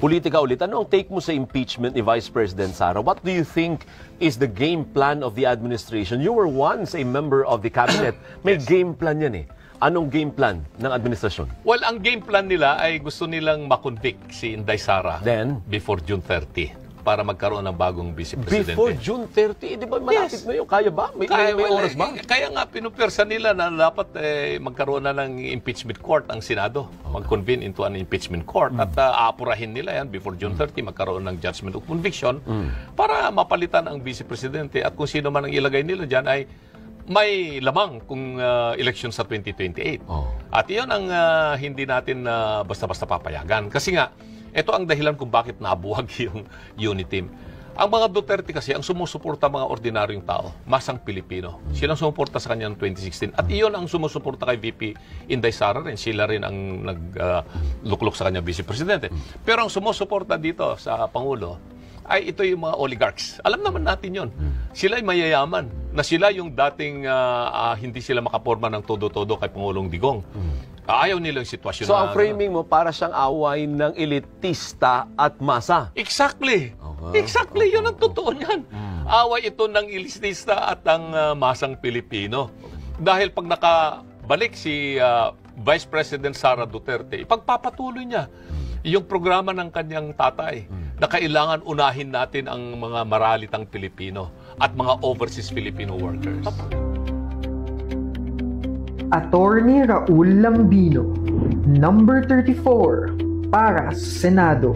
politika ulit. Ano ang take mo sa impeachment ni Vice President Sara? What do you think is the game plan of the administration? You were once a member of the cabinet. May game plan yan eh. Anong game plan ng administrasyon? Well, ang game plan nila ay gusto nilang makonvict si Inday Sara Then? before June 30 para magkaroon ng bagong vice presidente. Before June 30? Di ba malapit na yun? Kaya ba? May oras ba? Kaya nga pinupwersa nila na dapat magkaroon na ng impeachment court ang Senado. Mag-convene into an impeachment court at aapurahin nila yan before June 30 magkaroon ng judgment of conviction para mapalitan ang vice presidente at kung sino man ang ilagay nila dyan ay may lamang kung election sa 2028. At iyon ang hindi natin basta-basta papayagan. Kasi nga, ito ang dahilan kung bakit nabuwag yung unit team. Ang mga Duterte kasi, ang sumusuporta mga ordinaryong tao, masang Pilipino. Silang sumuporta sa kanya noong 2016. At iyon ang sumusuporta kay VP Inday Sara rin. Sila rin ang nagluklok sa kanya vice presidente. Pero ang sumusuporta dito sa Pangulo, ay ito yung mga oligarchs. Alam naman natin yon. Sila ay mayayaman. Na sila yung dating hindi sila makaporma ng todo-todo kay Pangulong Digong. Ayaw nilang sitwasyon So, ang framing mo para siyang away ng elitista at masa. Exactly. Exactly. Yun ang totoo niyan. Away ito ng elitista at ang masang Pilipino. Dahil pag nakabalik si Vice President Sara Duterte, ipagpapatuloy niya yung programa ng kanyang tatay na kailangan unahin natin ang mga maralitang Pilipino at mga overseas Filipino workers. Attorney Raul Lambino, number 34, para sa Senado.